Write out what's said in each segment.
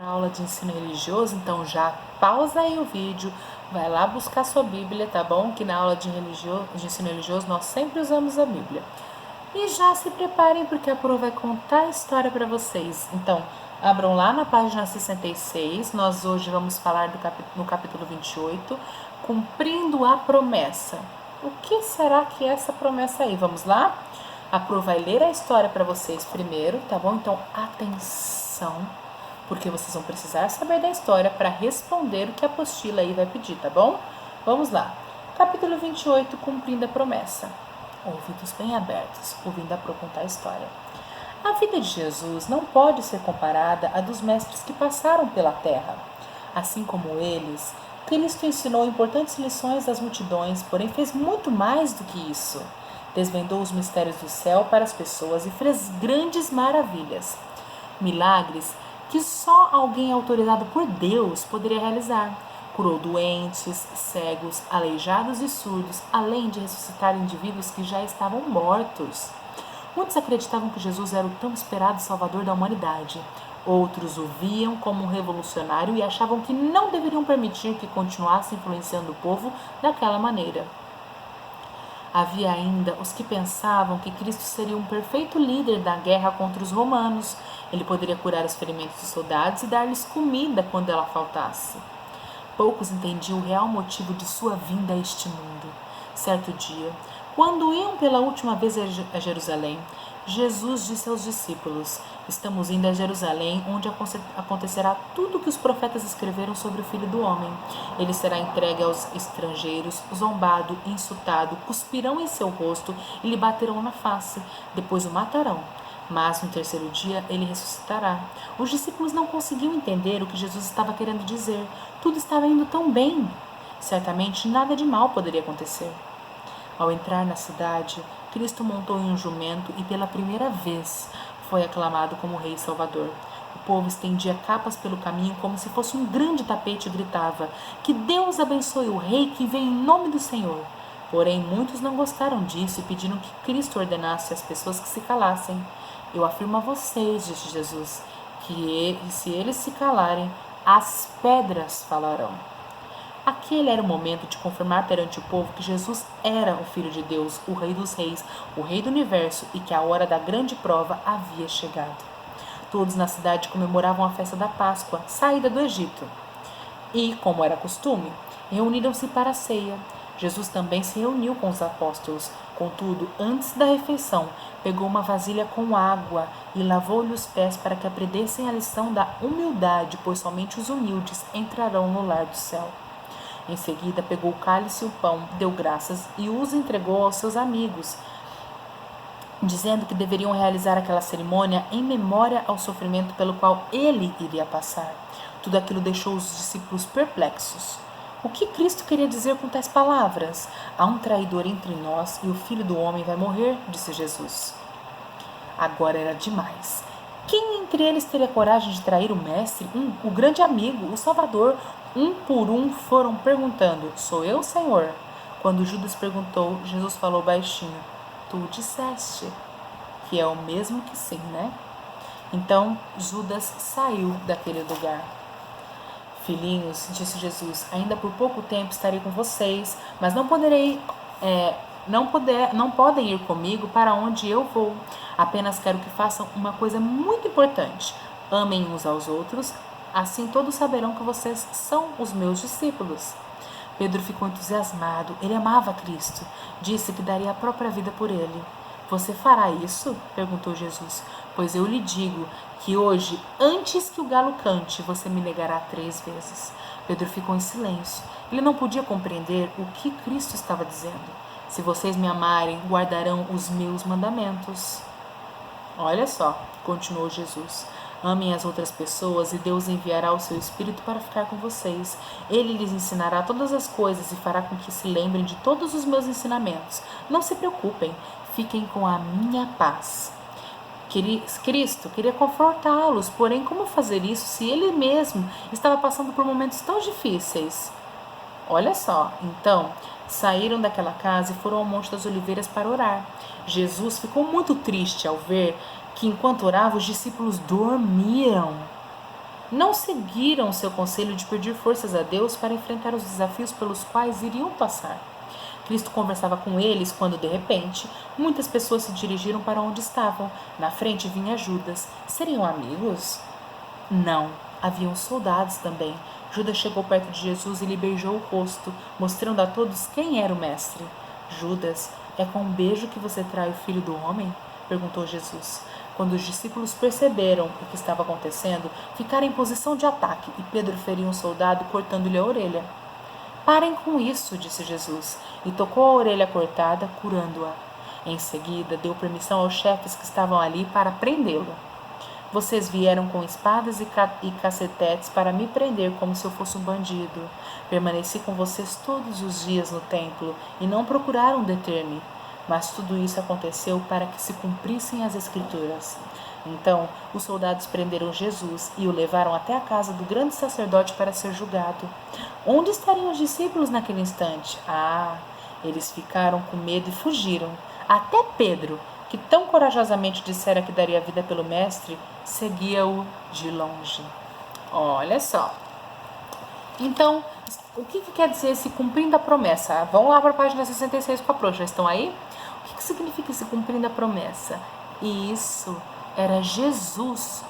Aula de ensino religioso, então já pausa aí o vídeo, vai lá buscar sua Bíblia, tá bom? Que na aula de ensino religioso nós sempre usamos a Bíblia. E já se preparem porque a Pro vai contar a história para vocês. Então, abram lá na página 66, nós hoje vamos falar no capítulo 28, cumprindo a promessa. O que será que é essa promessa aí? Vamos lá? A Pro vai ler a história para vocês primeiro, tá bom? Então, atenção, porque vocês vão precisar saber da história para responder o que a apostila aí vai pedir, tá bom? Vamos lá. Capítulo 28, cumprindo a promessa. Ouvidos bem abertos, ouvindo a Pro contar a história. A vida de Jesus não pode ser comparada à dos mestres que passaram pela terra. Assim como eles, Cristo ensinou importantes lições às multidões, porém fez muito mais do que isso. Desvendou os mistérios do céu para as pessoas e fez grandes maravilhas. Milagres que só alguém autorizado por Deus poderia realizar. Curou doentes, cegos, aleijados e surdos, além de ressuscitar indivíduos que já estavam mortos. Muitos acreditavam que Jesus era o tão esperado Salvador da humanidade. Outros o viam como um revolucionário e achavam que não deveriam permitir que continuasse influenciando o povo daquela maneira. Havia ainda os que pensavam que Cristo seria um perfeito líder da guerra contra os romanos. Ele poderia curar os ferimentos dos soldados e dar-lhes comida quando ela faltasse. Poucos entendiam o real motivo de sua vinda a este mundo. Certo dia, quando iam pela última vez a Jerusalém, Jesus disse aos discípulos: "Estamos indo a Jerusalém, onde acontecerá tudo o que os profetas escreveram sobre o Filho do Homem. Ele será entregue aos estrangeiros, zombado, insultado, cuspirão em seu rosto e lhe baterão na face. Depois o matarão. Mas no terceiro dia ele ressuscitará." Os discípulos não conseguiam entender o que Jesus estava querendo dizer. Tudo estava indo tão bem. Certamente nada de mal poderia acontecer. Ao entrar na cidade, Cristo montou em um jumento e pela primeira vez foi aclamado como Rei Salvador. O povo estendia capas pelo caminho como se fosse um grande tapete e gritava: "Que Deus abençoe o Rei que vem em nome do Senhor." Porém, muitos não gostaram disso e pediram que Cristo ordenasse às pessoas que se calassem. "Eu afirmo a vocês", disse Jesus, "que se eles se calarem, as pedras falarão." Aquele era o momento de confirmar perante o povo que Jesus era o Filho de Deus, o Rei dos Reis, o Rei do Universo e que a hora da grande prova havia chegado. Todos na cidade comemoravam a festa da Páscoa, saída do Egito. E, como era costume, reuniram-se para a ceia. Jesus também se reuniu com os apóstolos. Contudo, antes da refeição, pegou uma vasilha com água e lavou-lhe os pés para que aprendessem a lição da humildade, pois somente os humildes entrarão no lar do céu. Em seguida, pegou o cálice e o pão, deu graças e os entregou aos seus amigos, dizendo que deveriam realizar aquela cerimônia em memória ao sofrimento pelo qual ele iria passar. Tudo aquilo deixou os discípulos perplexos. O que Cristo queria dizer com tais palavras? "Há um traidor entre nós e o Filho do Homem vai morrer", disse Jesus. Agora era demais. Quem entre eles teria coragem de trair o Mestre, o grande amigo, o Salvador? Um por um foram perguntando: "Sou eu, Senhor?" Quando Judas perguntou, Jesus falou baixinho: "Tu disseste." Que é o mesmo que sim, né? Então Judas saiu daquele lugar. "Filhinhos", disse Jesus, "ainda por pouco tempo estarei com vocês, mas não podem ir comigo para onde eu vou. Apenas quero que façam uma coisa muito importante. Amem uns aos outros, assim todos saberão que vocês são os meus discípulos." Pedro ficou entusiasmado. Ele amava Cristo. Disse que daria a própria vida por ele. "Você fará isso?" perguntou Jesus. "Pois eu lhe digo que hoje, antes que o galo cante, você me negará 3 vezes." Pedro ficou em silêncio. Ele não podia compreender o que Cristo estava dizendo. "Se vocês me amarem, guardarão os meus mandamentos." Olha só, continuou Jesus. "Amem as outras pessoas e Deus enviará o seu Espírito para ficar com vocês. Ele lhes ensinará todas as coisas e fará com que se lembrem de todos os meus ensinamentos. Não se preocupem, fiquem com a minha paz." Cristo queria confortá-los, porém como fazer isso se ele mesmo estava passando por momentos tão difíceis? Olha só, então, saíram daquela casa e foram ao Monte das Oliveiras para orar. Jesus ficou muito triste ao ver que, enquanto orava, os discípulos dormiam. Não seguiram o seu conselho de pedir forças a Deus para enfrentar os desafios pelos quais iriam passar. Cristo conversava com eles quando, de repente, muitas pessoas se dirigiram para onde estavam. Na frente vinha Judas. Seriam amigos? Não, haviam soldados também. Judas chegou perto de Jesus e lhe beijou o rosto, mostrando a todos quem era o mestre. Judas, é com um beijo que você trai o filho do homem? Perguntou Jesus. Quando os discípulos perceberam o que estava acontecendo, ficaram em posição de ataque e Pedro feriu um soldado cortando-lhe a orelha. Parem com isso, disse Jesus, e tocou a orelha cortada, curando-a. Em seguida, deu permissão aos chefes que estavam ali para prendê-lo. Vocês vieram com espadas e cacetetes para me prender como se eu fosse um bandido. Permaneci com vocês todos os dias no templo e não procuraram deter-me. Mas tudo isso aconteceu para que se cumprissem as Escrituras. Então, os soldados prenderam Jesus e o levaram até a casa do grande sacerdote para ser julgado. Onde estariam os discípulos naquele instante? Eles ficaram com medo e fugiram. Até Pedro, que tão corajosamente dissera que daria a vida pelo mestre, seguia-o de longe. Olha só. Então, o que quer dizer esse cumprindo a promessa? Vamos lá para a página 66 com a Pro, já estão aí? O que significa esse cumprindo a promessa? Isso era Jesus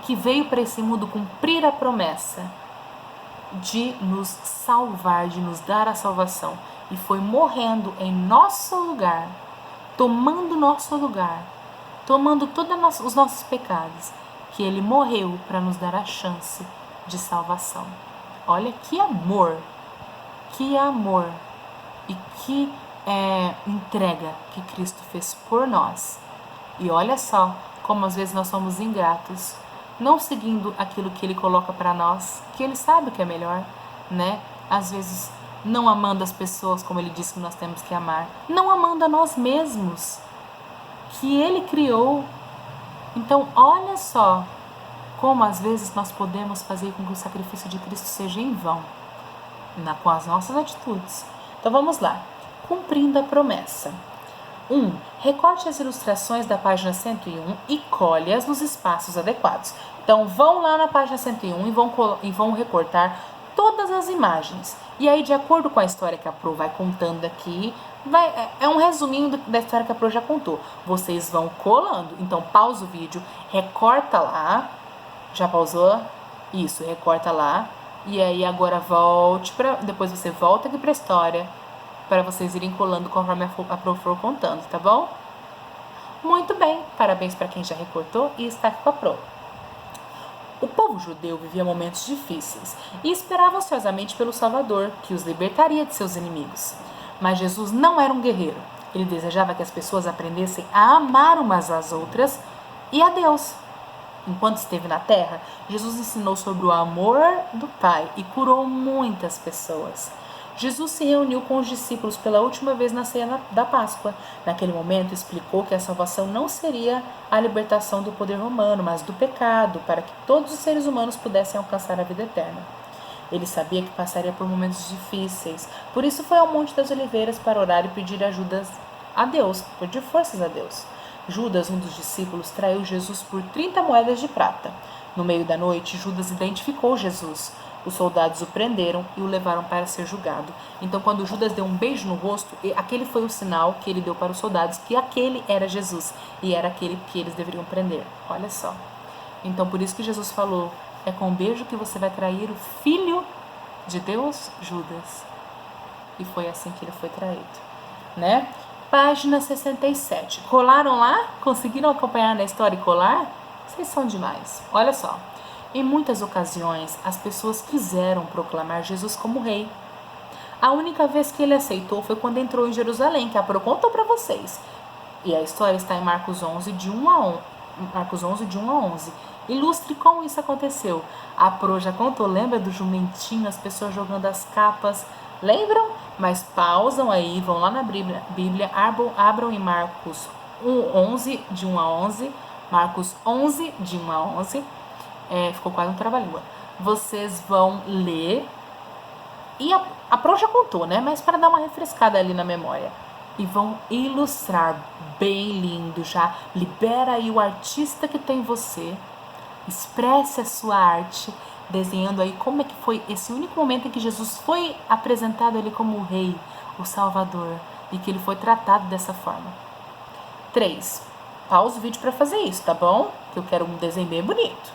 que veio para esse mundo cumprir a promessa de nos salvar, de nos dar a salvação. E foi morrendo em nosso lugar, tomando nosso lugar, tomando todos os nossos pecados, que ele morreu para nos dar a chance de salvação. Olha que amor e que entrega que Cristo fez por nós. E olha só como às vezes nós somos ingratos, não seguindo aquilo que ele coloca para nós, que ele sabe o que é melhor, né? Às vezes não amando as pessoas como ele disse que nós temos que amar, não amando a nós mesmos, que ele criou. Então olha só como às vezes nós podemos fazer com que o sacrifício de Cristo seja em vão, com as nossas atitudes. Então vamos lá, cumprindo a promessa. 1. Recorte as ilustrações da página 101 e colhe-as nos espaços adequados. Então vão lá na página 101 e vão recortar todas as imagens. E aí, de acordo com a história que a Pro vai contando aqui, é um resuminho da história que a Pro já contou. Vocês vão colando. Então pausa o vídeo, recorta lá. Já pausou? Isso, recorta lá. E aí agora depois você volta aqui para a história, para vocês irem colando conforme a Pro for contando, tá bom? Muito bem, parabéns para quem já recortou e está aqui com a Pro. O povo judeu vivia momentos difíceis e esperava ansiosamente pelo Salvador, que os libertaria de seus inimigos. Mas Jesus não era um guerreiro. Ele desejava que as pessoas aprendessem a amar umas às outras e a Deus. Enquanto esteve na terra, Jesus ensinou sobre o amor do Pai e curou muitas pessoas. Jesus se reuniu com os discípulos pela última vez na ceia da Páscoa. Naquele momento, explicou que a salvação não seria a libertação do poder romano, mas do pecado, para que todos os seres humanos pudessem alcançar a vida eterna. Ele sabia que passaria por momentos difíceis, por isso foi ao Monte das Oliveiras para orar e pedir ajuda a Deus, pedir forças a Deus. Judas, um dos discípulos, traiu Jesus por 30 moedas de prata. No meio da noite, Judas identificou Jesus. Os soldados o prenderam e o levaram para ser julgado. Então, quando Judas deu um beijo no rosto, aquele foi o sinal que ele deu para os soldados que aquele era Jesus e era aquele que eles deveriam prender. Olha só. Então, por isso que Jesus falou, é com um beijo que você vai trair o Filho de Deus, Judas. E foi assim que ele foi traído, né? Página 67. Colaram lá? Conseguiram acompanhar na história e colar? Vocês são demais. Olha só. Em muitas ocasiões, as pessoas quiseram proclamar Jesus como rei. A única vez que ele aceitou foi quando entrou em Jerusalém, que a Pro contou para vocês. E a história está em Marcos 11, de 1 a 11. Ilustre como isso aconteceu. A Pro já contou, lembra do jumentinho, as pessoas jogando as capas? Lembram? Mas pausam aí, vão lá na Bíblia, abram em Marcos 11, de 1 a 11. Marcos 11, de 1 a 11. Ficou quase um trava-língua. Vocês vão ler. E a Pro já contou, né? Mas para dar uma refrescada ali na memória. E vão ilustrar bem lindo já. Libera aí o artista que tem em você. expresse a sua arte, desenhando aí como é que foi esse único momento em que Jesus foi apresentado ali como o Rei, o Salvador, e que ele foi tratado dessa forma. 3. Pausa o vídeo para fazer isso, tá bom? Que eu quero um desenho bem bonito.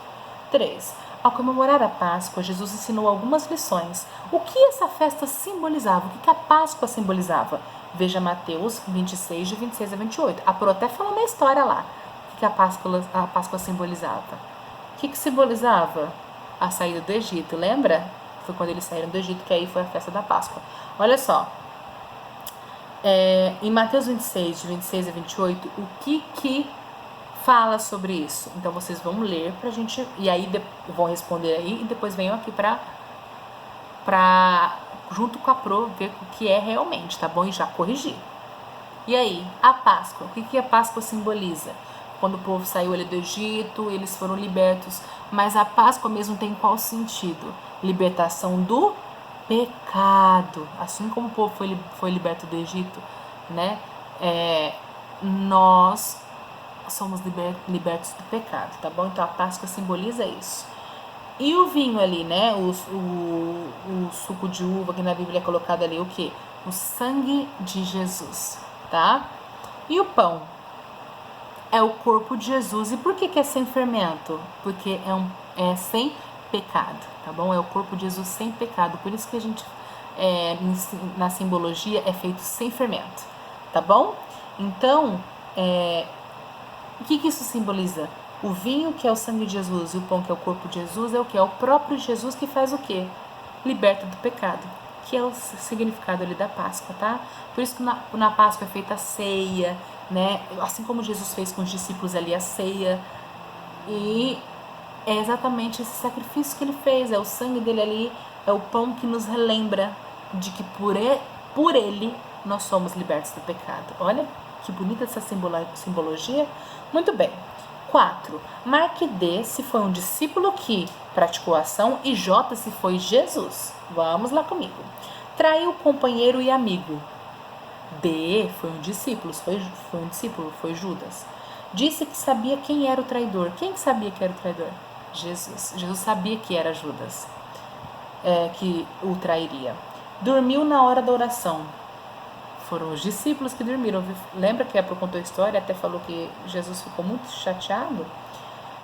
3. Ao comemorar a Páscoa, Jesus ensinou algumas lições. O que essa festa simbolizava? O que a Páscoa simbolizava? Veja Mateus 26, de 26 a 28. A Pro até falou na história lá o que a Páscoa simbolizava. O que simbolizava? A saída do Egito, lembra? Foi quando eles saíram do Egito, que aí foi a festa da Páscoa. Olha só. Em Mateus 26, de 26 a 28, o que fala sobre isso? Então vocês vão ler pra gente, e aí vão responder aí, e depois venham aqui junto com a Pro, ver o que é realmente, tá bom? E já corrigir. E aí, a Páscoa, o que a Páscoa simboliza? Quando o povo saiu ali do Egito, eles foram libertos, mas a Páscoa mesmo tem qual sentido? Libertação do pecado. Assim como o povo foi liberto do Egito, né? Nós somos libertos do pecado, tá bom? Então a Páscoa simboliza isso. E o vinho ali, né? O suco de uva, que na Bíblia é colocado ali, o quê? O sangue de Jesus, tá? E o pão? É o corpo de Jesus. E por que é sem fermento? Porque é sem pecado, tá bom? É o corpo de Jesus sem pecado. Por isso que a gente, na simbologia, é feito sem fermento, tá bom? Então, o que isso simboliza? O vinho, que é o sangue de Jesus, e o pão, que é o corpo de Jesus, é o que? É o próprio Jesus que faz o quê? Liberta do pecado, que é o significado ali da Páscoa, tá? Por isso que na Páscoa é feita a ceia, né? Assim como Jesus fez com os discípulos ali a ceia. E é exatamente esse sacrifício que ele fez, é o sangue dele ali, é o pão que nos relembra de que por ele nós somos libertos do pecado. Olha que bonita essa simbologia. Muito bem. 4. Marque D se foi um discípulo que praticou a ação e J se foi Jesus. Vamos lá comigo. Traiu companheiro e amigo. B foi um discípulo, foi Judas. Disse que sabia quem era o traidor. Quem sabia que era o traidor? Jesus. Jesus sabia que era Judas, que o trairia. Dormiu na hora da oração. Foram os discípulos que dormiram. Lembra que a Pro contou a história, até falou que Jesus ficou muito chateado?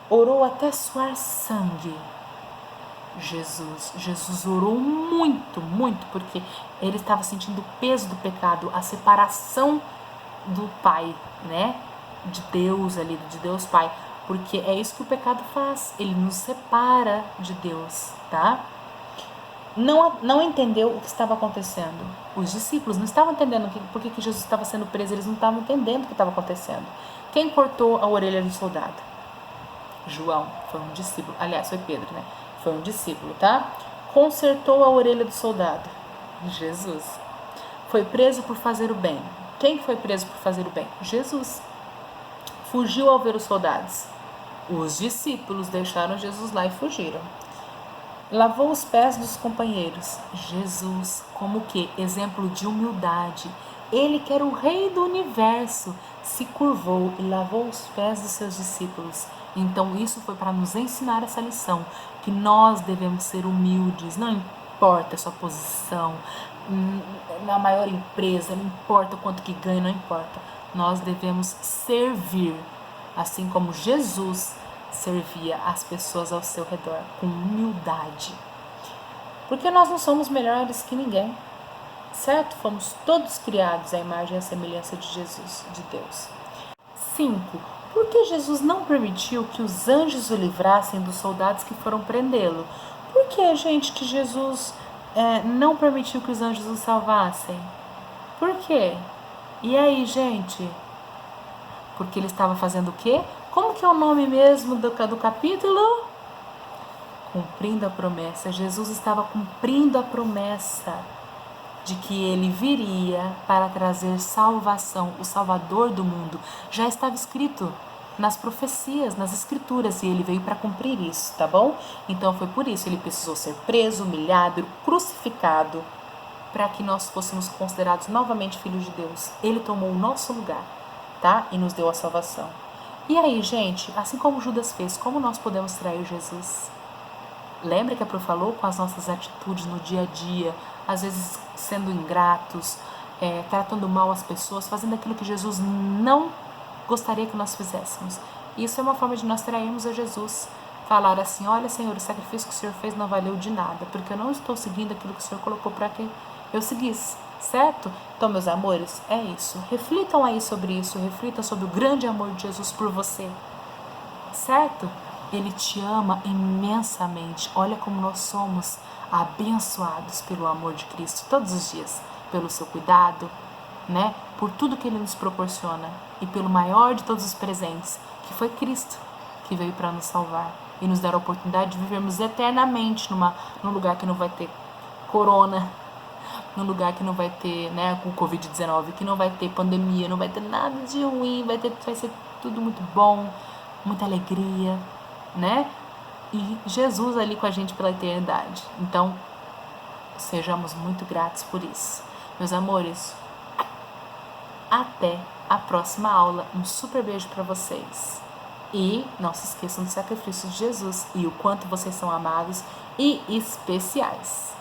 Orou até suar sangue. Jesus orou muito, muito, porque ele estava sentindo o peso do pecado, a separação do Pai, né? De Deus ali, de Deus Pai. Porque é isso que o pecado faz, ele nos separa de Deus, tá? Não entendeu o que estava acontecendo. Os discípulos não estavam entendendo por que Jesus estava sendo preso, eles não estavam entendendo o que estava acontecendo. Quem cortou a orelha do soldado? João, foi um discípulo. Aliás, foi Pedro, né? Foi um discípulo, tá? Consertou a orelha do soldado? Jesus. Foi preso por fazer o bem. Quem foi preso por fazer o bem? Jesus. Fugiu ao ver os soldados? Os discípulos deixaram Jesus lá e fugiram. Lavou os pés dos companheiros. Jesus, como que? Exemplo de humildade. Ele, que era o rei do universo, se curvou e lavou os pés dos seus discípulos. Então isso foi para nos ensinar essa lição, que nós devemos ser humildes, não importa a sua posição, na maior empresa, não importa o quanto que ganha, não importa. Nós devemos servir, assim como Jesus servia as pessoas ao seu redor, com humildade. Porque nós não somos melhores que ninguém, certo? Fomos todos criados à imagem e à semelhança de Jesus, de Deus. 5. Por que Jesus não permitiu que os anjos o livrassem dos soldados que foram prendê-lo? Por que, gente, que Jesus não permitiu que os anjos o salvassem? Por quê? E aí, gente? Porque ele estava fazendo o quê? Como que é o nome mesmo do capítulo? Cumprindo a promessa. Jesus estava cumprindo a promessa de que ele viria para trazer salvação, o Salvador do mundo. Já estava escrito nas profecias, nas escrituras, e ele veio para cumprir isso, tá bom? Então foi por isso, ele precisou ser preso, humilhado, crucificado, para que nós fôssemos considerados novamente filhos de Deus. Ele tomou o nosso lugar, tá? E nos deu a salvação. E aí, gente, assim como Judas fez, como nós podemos trair Jesus? Lembra que a Pro falou com as nossas atitudes no dia a dia, às vezes sendo ingratos, tratando mal as pessoas, fazendo aquilo que Jesus não gostaria que nós fizéssemos. Isso é uma forma de nós trairmos a Jesus. Falar assim, olha Senhor, o sacrifício que o Senhor fez não valeu de nada, porque eu não estou seguindo aquilo que o Senhor colocou para que eu seguisse, certo? Então, meus amores, é isso. Reflitam aí sobre isso, reflitam sobre o grande amor de Jesus por você, certo? Ele te ama imensamente. Olha como nós somos abençoados pelo amor de Cristo todos os dias, pelo seu cuidado, né? Por tudo que Ele nos proporciona e pelo maior de todos os presentes, que foi Cristo, que veio para nos salvar e nos dar a oportunidade de vivermos eternamente num lugar que não vai ter corona, num lugar que não vai ter, né, o Covid-19, que não vai ter pandemia, não vai ter nada de ruim, vai ser tudo muito bom, muita alegria, né? E Jesus ali com a gente pela eternidade. Então, sejamos muito gratos por isso. Meus amores, até a próxima aula. Um super beijo para vocês. E não se esqueçam do sacrifício de Jesus e o quanto vocês são amados e especiais.